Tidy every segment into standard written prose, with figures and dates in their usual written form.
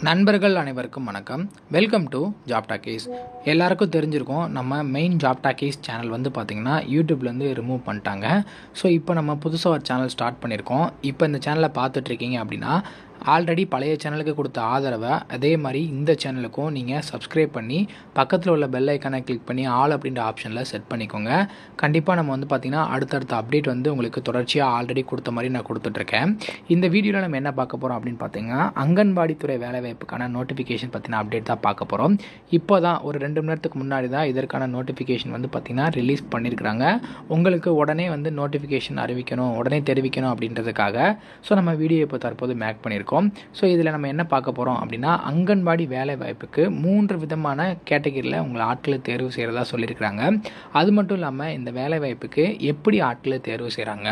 நண்பர்கள் அனைவருக்கும் வணக்கம். Welcome to job talkies. எல்லாருக்கும் தெரிஞ்சிருக்கும், நம்ம மெயின் ஜாப் டாக்கீஸ் சேனல் வந்து பார்த்திங்கன்னா யூடியூப்லேருந்து ரிமூவ் பண்ணிட்டாங்க. ஸோ இப்போ நம்ம புதுசாக ஒரு சேனல் ஸ்டார்ட் பண்ணியிருக்கோம். இப்போ இந்த சேனலை பார்த்துட்ருக்கீங்க அப்படின்னா ஆல்ரெடி பழைய சேனலுக்கு கொடுத்த ஆதரவை அதே மாதிரி இந்த சேனலுக்கும் நீங்கள் சப்ஸ்கிரைப் பண்ணி பக்கத்தில் உள்ள பெல் ஐக்கானை கிளிக் பண்ணி ஆல் அப்படின்ற ஆப்ஷனில் செட் பண்ணிக்கோங்க. கண்டிப்பாக நம்ம வந்து பார்த்திங்கன்னா அடுத்தடுத்த அப்டேட் வந்து உங்களுக்கு தொடர்ச்சியாக ஆல்ரெடி கொடுத்த மாதிரி நான் கொடுத்துட்ருக்கேன். இந்த வீடியோவில் நம்ம என்ன பார்க்க போகிறோம் அப்படின்னு பார்த்தீங்கன்னா அங்கன்வாடி துறை வேலைவாய்ப்புக்கான நோட்டிஃபிகேஷன் பற்றின அப்டேட் தான் பார்க்க போகிறோம். இப்போ தான் ஒரு 2 மணி நேரத்துக்கு முன்னாடி தான் இதற்கான நோட்டிஃபிகேஷன் வந்து பார்த்திங்கன்னா ரிலீஸ் பண்ணியிருக்கிறாங்க. உங்களுக்கு உடனே வந்து நோட்டிஃபிகேஷன் அறிவிக்கணும், உடனே தெரிவிக்கணும் அப்படின்றதுக்காக ஸோ நம்ம வீடியோ இப்போ தற்போது மேக் பண்ணியிருக்கோம். ஸோ இதில் நம்ம என்ன பார்க்க போகிறோம் அப்படின்னா அங்கன்வாடி வேலை வாய்ப்புக்கு 3 விதமான கேட்டகரியில் உங்களை ஆட்களை தேர்வு செய்கிறதா சொல்லியிருக்கிறாங்க. அது மட்டும் இல்லாமல் இந்த வேலை வாய்ப்புக்கு எப்படி ஆட்களை தேர்வு செய்கிறாங்க,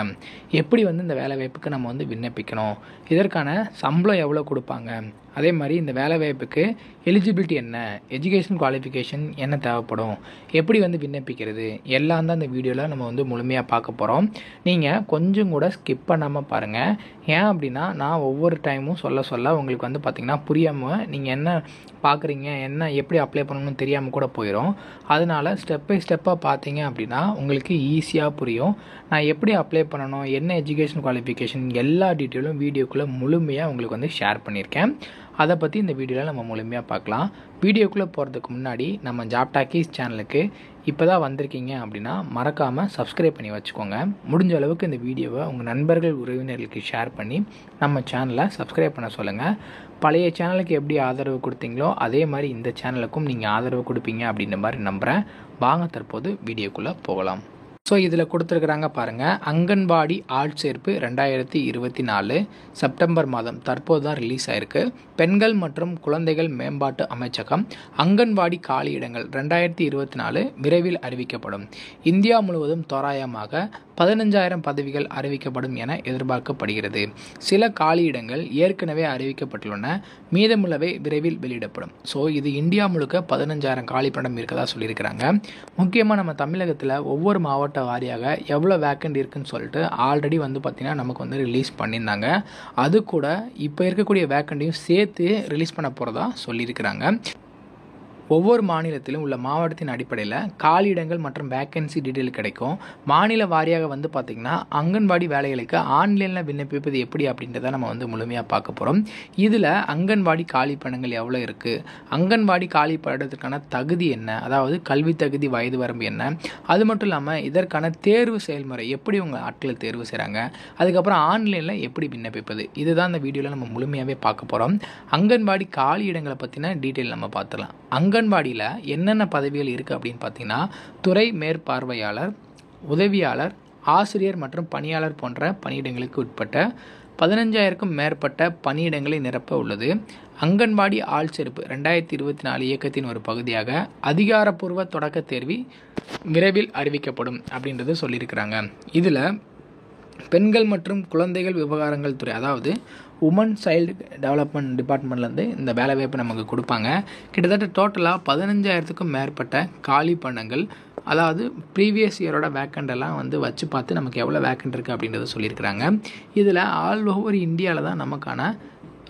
எப்படி வந்து இந்த வேலை வாய்ப்புக்கு நம்ம வந்து விண்ணப்பிக்கணும், இதற்கான சம்பளம் எவ்வளோ கொடுப்பாங்க, அதே மாதிரி இந்த வேலைவாய்ப்புக்கு எலிஜிபிலிட்டி என்ன, எஜுகேஷன் குவாலிஃபிகேஷன் என்ன தேவைப்படும், எப்படி வந்து விண்ணப்பிக்கிறது, எல்லாம் தான் இந்த வீடியோவில் நம்ம வந்து முழுமையாக பார்க்க போகிறோம். நீங்கள் கொஞ்சம் கூட ஸ்கிப் பண்ணாமல் பாருங்கள். ஏன் அப்படின்னா நான் ஒவ்வொரு டைமும் சொல்ல உங்களுக்கு வந்து பார்த்திங்கன்னா புரியாமல் நீங்கள் என்ன பார்க்குறீங்க, என்ன எப்படி அப்ளை பண்ணணும்னு தெரியாமல் கூட போயிடும். அதனால் ஸ்டெப் பை ஸ்டெப்பாக பார்த்தீங்க அப்படின்னா உங்களுக்கு ஈஸியாக புரியும். நான் எப்படி அப்ளை பண்ணணும், என்ன எஜுகேஷன் குவாலிஃபிகேஷன், எல்லா டீட்டெயிலும் வீடியோக்குள்ளே முழுமையாக உங்களுக்கு வந்து ஷேர் பண்ணியிருக்கேன். அதை பற்றி இந்த வீடியோவில் நம்ம முழுமையாக பார்க்கலாம். வீடியோக்குள்ளே போகிறதுக்கு முன்னாடி நம்ம ஜாப் டாக்கீஸ் சேனலுக்கு இப்போ தான் வந்திருக்கீங்க அப்படின்னா மறக்காமல் சப்ஸ்கிரைப் பண்ணி வச்சுக்கோங்க. முடிஞ்ச அளவுக்கு இந்த வீடியோவை உங்கள் நண்பர்கள் உறவினர்களுக்கு ஷேர் பண்ணி நம்ம சேனலை சப்ஸ்கிரைப் பண்ண சொல்லுங்கள். பழைய சேனலுக்கு எப்படி ஆதரவு கொடுத்தீங்களோ அதே மாதிரி இந்த சேனலுக்கும் நீங்கள் ஆதரவு கொடுப்பீங்க அப்படின்ற மாதிரி நம்புகிறேன். வாங்க தற்போது வீடியோக்குள்ளே போகலாம். ஸோ இதில் கொடுத்துருக்குறாங்க பாருங்கள், அங்கன்வாடி ஆட்சேர்ப்பு 2024 செப்டம்பர் மாதம் தற்போது தான் ரிலீஸ் ஆயிருக்கு. பெண்கள் மற்றும் குழந்தைகள் மேம்பாட்டு அமைச்சகம் அங்கன்வாடி காலியிடங்கள் 2024 விரைவில் அறிவிக்கப்படும். இந்தியா முழுவதும் தோராயமாக 15,000 பதவிகள் அறிவிக்கப்படும் என எதிர்பார்க்கப்படுகிறது. சில காலியிடங்கள் ஏற்கனவே அறிவிக்கப்பட்டுள்ளன, மீதமுள்ளவை விரைவில் வெளியிடப்படும். ஸோ இது இந்தியா முழுக்க 15,000 காலிப்படம் இருக்கதா சொல்லியிருக்கிறாங்க. முக்கியமாக நம்ம தமிழகத்தில் ஒவ்வொரு மாவட்ட வாரியாக எவ்வளோ வேக்கண்ட் இருக்குன்னு சொல்லிட்டு ஆல்ரெடி வந்து பார்த்திங்கன்னா நமக்கு வந்து ரிலீஸ் பண்ணியிருந்தாங்க. அது கூட இப்போ இருக்கக்கூடிய வேக்கண்டையும் சேர்த்து ரிலீஸ் பண்ண போகிறதா சொல்லியிருக்கிறாங்க. ஒவ்வொரு மாநிலத்திலும் உள்ள மாவட்டத்தின் அடிப்படையில் காலியிடங்கள் மற்றும் வேக்கன்சி டீட்டெயில் கிடைக்கும். மாநில வாரியாக வந்து பார்த்திங்கன்னா அங்கன்வாடி வேலைகளுக்கு ஆன்லைனில் விண்ணப்பிப்பது எப்படி அப்படின்றத நம்ம வந்து முழுமையாக பார்க்க போகிறோம். இதில் அங்கன்வாடி காலிப்பணங்கள் எவ்வளோ இருக்குது, அங்கன்வாடி காலிப்படத்துக்கான தகுதி என்ன, அதாவது கல்வி தகுதி, வயது வரம்பு என்ன, அது மட்டும் இல்லாமல் இதற்கான தேர்வு செயல்முறை எப்படி உங்கள் ஆட்களை தேர்வு செய்கிறாங்க, அதுக்கப்புறம் ஆன்லைனில் எப்படி விண்ணப்பிப்பது, இதுதான் இந்த வீடியோவில் நம்ம முழுமையாகவே பார்க்க போகிறோம். அங்கன்வாடி காலியிடங்களை பற்றின டீட்டெயில் நம்ம பார்த்துலாம். அங்கன்வாடியில் என்னென்ன பதவிகள் இருக்குது அப்படின்னு பார்த்தீங்கன்னா துறை மேற்பார்வையாளர், உதவியாளர், ஆசிரியர் மற்றும் பணியாளர் போன்ற பணியிடங்களுக்கு உட்பட்ட 15,000க்கும் மேற்பட்ட பணியிடங்களை நிரப்ப உள்ளது. அங்கன்வாடி ஆள்சேர்ப்பு 2024 இயக்கத்தின் ஒரு பகுதியாக அதிகாரப்பூர்வ தொடக்க தேர்வு விரைவில் அறிவிக்கப்படும் அப்படின்றது சொல்லியிருக்கிறாங்க. இதில் பெண்கள் மற்றும் குழந்தைகள் விவகாரங்கள் துறை, அதாவது உமன் சைல்டு டெவலப்மெண்ட் டிபார்ட்மெண்ட்லேருந்து இந்த வேலைவாய்ப்பு நமக்கு கொடுப்பாங்க. கிட்டத்தட்ட டோட்டலாக 15,000க்கும் மேற்பட்ட காலி பணங்கள், அதாவது ப்ரீவியஸ் இயரோட வேக்கண்ட் எல்லாம் வந்து வச்சு பார்த்து நமக்கு எவ்வளோ வேக்கண்ட் இருக்குது அப்படின்றத சொல்லியிருக்கிறாங்க. இதில் ஆல் ஓவர் இந்தியாவில் தான் நமக்கான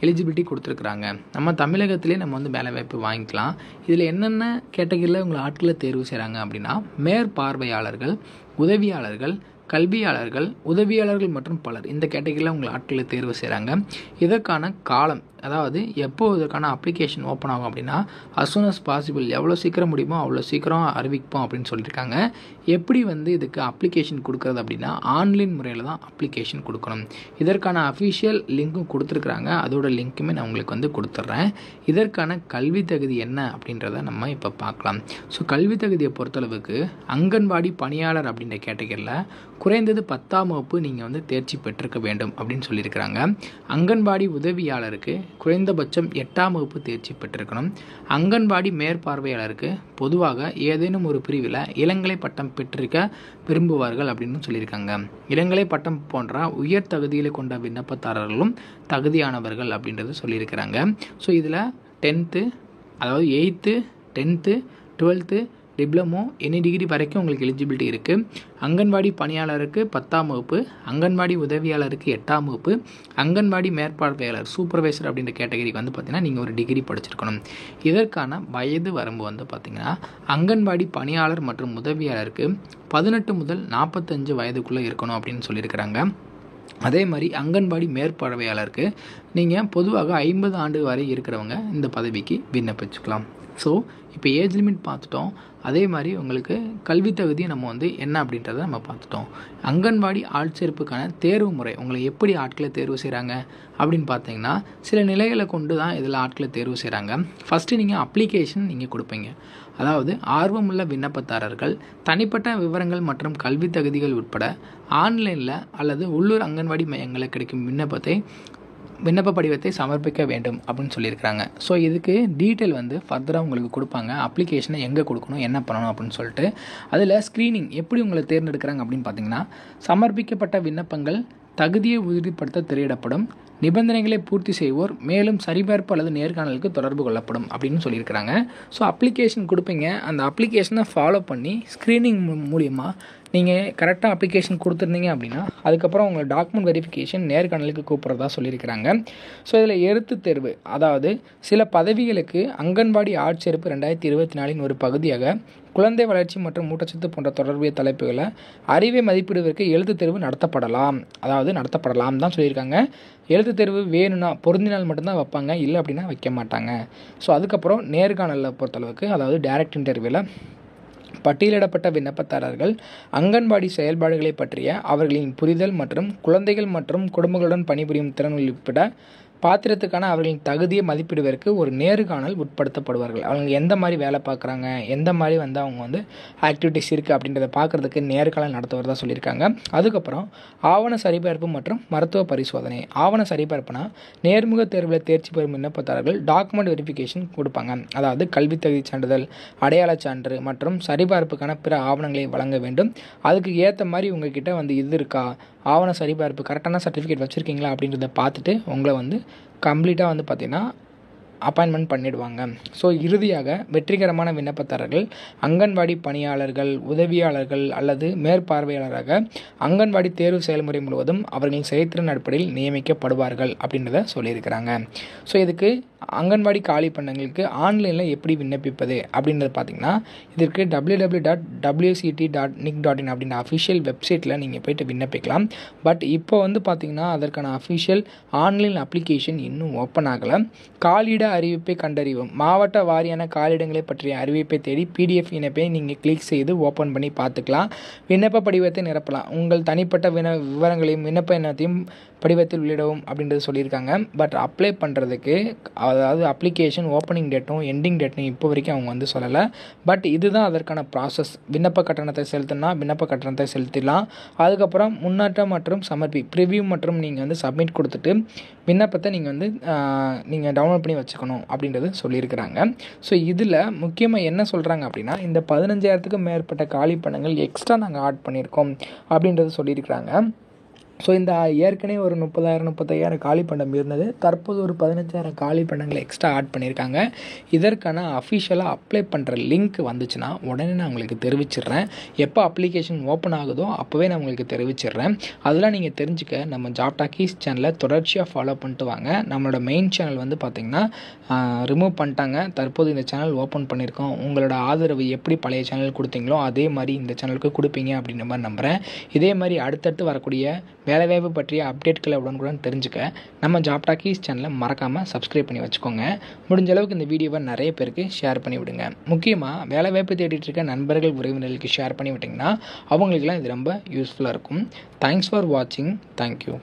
எலிஜிபிலிட்டி கொடுத்துருக்குறாங்க. நம்ம தமிழகத்திலே நம்ம வந்து வேலைவாய்ப்பு வாங்கிக்கலாம். இதில் என்னென்ன கேட்டகரியில் உங்களை ஆட்களை தேர்வு செய்கிறாங்க அப்படின்னா மேற்பார்வையாளர்கள், உதவியாளர்கள், கல்வியாளர்கள், உதவியாளர்கள் மற்றும் பலர், இந்த கேட்டகரியில் உங்களை ஆட்களை தேர்வு செய்கிறாங்க. இதற்கான காலம், அதாவது எப்போ இதற்கான அப்ளிகேஷன் ஓப்பன் ஆகும் அப்படின்னா as soon as possible, எவ்வளோ சீக்கிரம் முடியுமோ அவ்வளோ சீக்கிரம் அறிவிப்போம் அப்படின்னு சொல்லியிருக்காங்க. எப்படி வந்து இதுக்கு அப்ளிகேஷன் கொடுக்குறது அப்படின்னா ஆன்லைன் முறையில் தான் அப்ளிகேஷன் கொடுக்கணும். இதற்கான அஃபிஷியல் லிங்க்கும் கொடுத்துருக்குறாங்க, அதோட லிங்க்குமே நான் உங்களுக்கு வந்து கொடுத்துட்றேன். இதற்கான கல்வி தகுதி என்ன அப்படின்றத நம்ம இப்போ பார்க்கலாம். ஸோ கல்வி தகுதியை பொறுத்தளவுக்கு அங்கன்வாடி பணியாளர் அப்படின்ற கேட்டகரியில் குறைந்தது 10ஆம் வகுப்பு நீங்கள் வந்து தேர்ச்சி பெற்றிருக்க வேண்டும் அப்படின்னு சொல்லியிருக்கிறாங்க. அங்கன்வாடி உதவியாளருக்கு குறைந்தபட்சம் 8ஆம் வகுப்பு தேர்ச்சி பெற்றிருக்கணும். அங்கன்வாடி மேற்பார்வையாளருக்கு பொதுவாக ஏதேனும் ஒரு பிரிவில் இளங்கலை பட்டம் பெற்றிருக்க விரும்புவார்கள் அப்படின்னு சொல்லியிருக்காங்க. இளங்கலை பட்டம் போன்ற உயர் தகுதிகளை கொண்ட விண்ணப்பதாரர்களும் தகுதியானவர்கள் அப்படின்றது சொல்லியிருக்கிறாங்க. ஸோ இதில் 10th, அதாவது 8th, 10th, 12th, diploma any degree வரைக்கும் உங்களுக்கு எலிஜிபிலிட்டி இருக்குது. அங்கன்வாடி பணியாளருக்கு 10ஆம் வகுப்பு, அங்கன்வாடி உதவியாளருக்கு 8ஆம் வகுப்பு, அங்கன்வாடி மேற்பார்வையாளர் சூப்பர்வைசர் அப்படின்ற கேட்டகரிக்கு வந்து பார்த்திங்கன்னா நீங்கள் ஒரு டிகிரி படிச்சிருக்கணும். இதற்கான வயது வரம்பு வந்து பார்த்திங்கன்னா அங்கன்வாடி பணியாளர் மற்றும் உதவியாளருக்கு 18 முதல் 45 வயதுக்குள்ளே இருக்கணும் அப்படின்னு சொல்லியிருக்கிறாங்க. அதே மாதிரி அங்கன்வாடி மேற்பார்வையாளருக்கு நீங்கள் பொதுவாக 50 ஆண்டு வரை இருக்கிறவங்க இந்த பதவிக்கு விண்ணப்பிச்சுக்கலாம். ஸோ இப்போ ஏஜ் லிமிட் பார்த்துட்டோம். அதே மாதிரி உங்களுக்கு கல்வி தகுதியை நம்ம வந்து என்ன அப்படின்றத நம்ம பார்த்துட்டோம். அங்கன்வாடி ஆட்சேர்ப்புக்கான தேர்வு முறை, உங்களை எப்படி ஆட்களை தேர்வு செய்கிறாங்க அப்படின்னு பார்த்தீங்கன்னா சில நிலைகளை கொண்டு தான் இதில் ஆட்களை தேர்வு செய்கிறாங்க. ஃபஸ்ட்டு நீங்கள் அப்ளிகேஷன் நீங்கள் கொடுப்பீங்க. அதாவது ஆர்வமுள்ள விண்ணப்பதாரர்கள் தனிப்பட்ட விவரங்கள் மற்றும் கல்வி தகுதிகள் உட்பட ஆன்லைனில் அல்லது உள்ளூர் அங்கன்வாடி மையங்களில் கிடைக்கும் விண்ணப்ப படிவத்தை சமர்ப்பிக்க வேண்டும் அப்படின்னு சொல்லியிருக்கிறாங்க. ஸோ இதுக்கு டீட்டெயில் வந்து ஃபர்தராக உங்களுக்கு கொடுப்பாங்க. அப்ளிகேஷனை எங்கே கொடுக்கணும், என்ன பண்ணணும் அப்படின்னு சொல்லிட்டு. அதில் ஸ்க்ரீனிங் எப்படி உங்களை தேர்ந்தெடுக்கிறாங்க அப்படின்னு பார்த்தீங்கன்னா சமர்ப்பிக்கப்பட்ட விண்ணப்பங்கள் தகுதியை உறுதிப்படுத்த திரையிடப்படும், நிபந்தனைகளை பூர்த்தி செய்வோர் மேலும் சரிபார்ப்பு அல்லது நேர்காணலுக்கு தொடர்பு கொள்ளப்படும் அப்படின்னு சொல்லியிருக்கிறாங்க. ஸோ அப்ளிகேஷன் கொடுப்பீங்க. அந்த அப்ளிகேஷனை ஃபாலோ பண்ணி ஸ்க்ரீனிங் மூலிமா நீங்கள் கரெக்டாக அப்ளிகேஷன் கொடுத்துருந்தீங்க அப்படின்னா அதுக்கப்புறம் உங்கள் டாக்குமெண்ட் வெரிஃபிகேஷன் நேர்காணலுக்கு கூப்பிட்றதா சொல்லியிருக்கிறாங்க. ஸோ இதில் எழுத்துத் தேர்வு, அதாவது சில பதவிகளுக்கு அங்கன்வாடி ஆட்சேர்ப்பு 2024 ஒரு பகுதியாக குழந்தை வளர்ச்சி மற்றும் ஊட்டச்சத்து போன்ற தொடர்புடைய தலைப்புகளை அறிவை மதிப்பிடுவதற்கு எழுத்துத் தேர்வு நடத்தப்படலாம் தான் சொல்லியிருக்காங்க. எழுத்துத் தேர்வு வேணும்னா பொருந்தினால் மட்டும்தான் வைப்பாங்க, இல்லை அப்படின்னா வைக்க மாட்டாங்க. ஸோ அதுக்கப்புறம் நேர்காணலில் பொறுத்தளவுக்கு, அதாவது டைரக்ட் இன்டர்வியூவில் பட்டியலிடப்பட்ட விண்ணப்பதாரர்கள் அங்கன்வாடி செயல்பாடுகளை பற்றிய அவர்களின் புரிதல் மற்றும் குழந்தைகள் மற்றும் குடும்பங்களுடன் பணிபுரியும் திறன் உட்பட பாத்திரத்துக்கான அவர்களின் தகுதியை மதிப்பிடுவதற்கு ஒரு நேர்காணல் உட்படுத்தப்படுவார்கள். அவங்க எந்த மாதிரி வேலை பார்க்குறாங்க, எந்த மாதிரி வந்து அவங்க வந்து ஆக்டிவிட்டிஸ் இருக்குது அப்படின்றத பார்க்குறதுக்கு நேர்காணல் நடத்துவதாக சொல்லியிருக்காங்க. அதுக்கப்புறம் ஆவண சரிபார்ப்பு மற்றும் மருத்துவ பரிசோதனை. ஆவண சரிபார்ப்புனா நேர்முக தேர்வில் தேர்ச்சி பெறும் விண்ணப்பதாரர்கள் டாக்குமெண்ட் வெரிஃபிகேஷன் கொடுப்பாங்க. அதாவது கல்வி தகுதி சான்றிதழ், அடையாள சான்று மற்றும் சரிபார்ப்புக்கான பிற ஆவணங்களை வழங்க வேண்டும். அதுக்கு ஏற்ற மாதிரி உங்ககிட்ட வந்து இது இருக்கா, ஆவண சரிபார்ப்பு கரெக்டான சர்டிஃபிகேட் வச்சுருக்கீங்களா அப்படின்றத பார்த்துட்டு உங்களை வந்து கம்ப்ளீட்டாக வந்து பார்த்திங்கன்னா அப்பாயின்மெண்ட் பண்ணிடுவாங்க. ஸோ இறுதியாக வெற்றிகரமான விண்ணப்பதாரர்கள் அங்கன்வாடி பணியாளர்கள், உதவியாளர்கள் அல்லது மேற்பார்வையாளராக அங்கன்வாடி தேர்வு செயல்முறை முழுவதும் அவர்களின் செயல்திறன் அடிப்படையில் நியமிக்கப்படுவார்கள் அப்படின்றத சொல்லியிருக்கிறாங்க. ஸோ இதுக்கு அங்கன்வாடி காலி பண்ணங்களுக்கு ஆன்லைனில் எப்படி விண்ணப்பிப்பது அப்படின்றது பார்த்திங்கன்னா இதற்கு www.wct.nic.in அப்படின்ற அஃபிஷியல் வெப்சைட்டில் நீங்கள் போய்ட்டு விண்ணப்பிக்கலாம். பட் இப்போ வந்து பார்த்திங்கன்னா அதற்கான அஃபிஷியல் ஆன்லைன் அப்ளிகேஷன் இன்னும் ஓப்பன் ஆகலை. காலியிட அறிவிப்பை கண்டறிவோம். மாவட்ட வாரியான காலிடங்களை பற்றிய அறிவிப்பை தேடி PDF இணைப்பை நீங்கள் கிளிக் செய்து ஓப்பன் பண்ணி பார்த்துக்கலாம். விண்ணப்ப படிவத்தை நிரப்பலாம். உங்கள் தனிப்பட்ட விவரங்களையும் விண்ணப்ப எண்ணத்தையும் படிவத்தில் உள்ளிடவும் அப்படின்றது சொல்லியிருக்காங்க. பட் அப்ளை பண்ணுறதுக்கு, அதாவது அப்ளிகேஷன் ஓப்பனிங் டேட்டும் எண்டிங் டேட்டும் இப்போ வரைக்கும் அவங்க வந்து சொல்லலை. பட் இதுதான் அதற்கான ப்ராசஸ். விண்ணப்ப கட்டணத்தை செலுத்தினா விண்ணப்ப கட்டணத்தை செலுத்திடலாம். அதுக்கப்புறம் முன்னேற்றம் மற்றும் ப்ரிவ்யூ மற்றும் நீங்கள் வந்து சப்மிட் கொடுத்துட்டு விண்ணப்பத்தை நீங்கள் வந்து நீங்கள் டவுன்லோட் பண்ணி வச்சுக்கணும் அப்படின்றது சொல்லியிருக்கிறாங்க. ஸோ இதில் முக்கியமாக என்ன சொல்கிறாங்க அப்படின்னா இந்த 15,000க்கும் மேற்பட்ட காலி பணங்கள் எக்ஸ்ட்ரா நாங்கள் ஆட் பண்ணியிருக்கோம் அப்படின்றது சொல்லியிருக்கிறாங்க. ஸோ இந்த ஏற்கனவே ஒரு 30,000-35,000 காலி பண்டம் இருந்தது. தற்போது ஒரு 15,000 காலி பண்டங்களை எக்ஸ்ட்ரா ஆட் பண்ணியிருக்காங்க. இதற்கான அஃபிஷியலாக அப்ளை பண்ணுற லிங்க் வந்துச்சுன்னா உடனே நான் உங்களுக்கு தெரிவிச்சிடுறேன். எப்போ அப்ளிகேஷன் ஓப்பன் ஆகுதோ அப்போவே நான் உங்களுக்கு தெரிவிச்சிடுறேன். அதெல்லாம் நீங்கள் தெரிஞ்சுக்க நம்ம ஜாப் டாக்கீஸ் சேனலை தொடர்ச்சியாக ஃபாலோ பண்ணிட்டு வாங்க. நம்மளோட மெயின் சேனல் வந்து பார்த்திங்கன்னா ரிமூவ் பண்ணிட்டாங்க. தற்போது இந்த சேனல் ஓப்பன் பண்ணியிருக்கோம். உங்களோட ஆதரவு எப்படி பழைய சேனல் கொடுத்தீங்களோ அதே மாதிரி இந்த சேனலுக்கு கொடுப்பீங்க அப்படின்ற மாதிரி நம்புகிறேன். இதே மாதிரி அடுத்தடுத்து வரக்கூடிய வேலைவாய்ப்பு பற்றிய அப்டேட்களை உடனுக்குடன் தெரிஞ்சுக்க நம்ம ஜாப் டாக்கீஸ் சேனலை மறக்காமல் சப்ஸ்கிரைப் பண்ணி வச்சுக்கோங்க. முடிஞ்ச அளவுக்கு இந்த வீடியோவை நிறைய பேருக்கு ஷேர் பண்ணி விடுங்க. முக்கியமாக வேலைவாய்ப்பு தேடிட்டு இருக்க நண்பர்கள், உறவினர்களுக்கு ஷேர் பண்ணி விட்டிங்கன்னா அவங்களுக்குலாம் இது ரொம்ப யூஸ்ஃபுல்லாக இருக்கும். தேங்க்ஸ் ஃபார் வாட்சிங். தேங்க்யூ.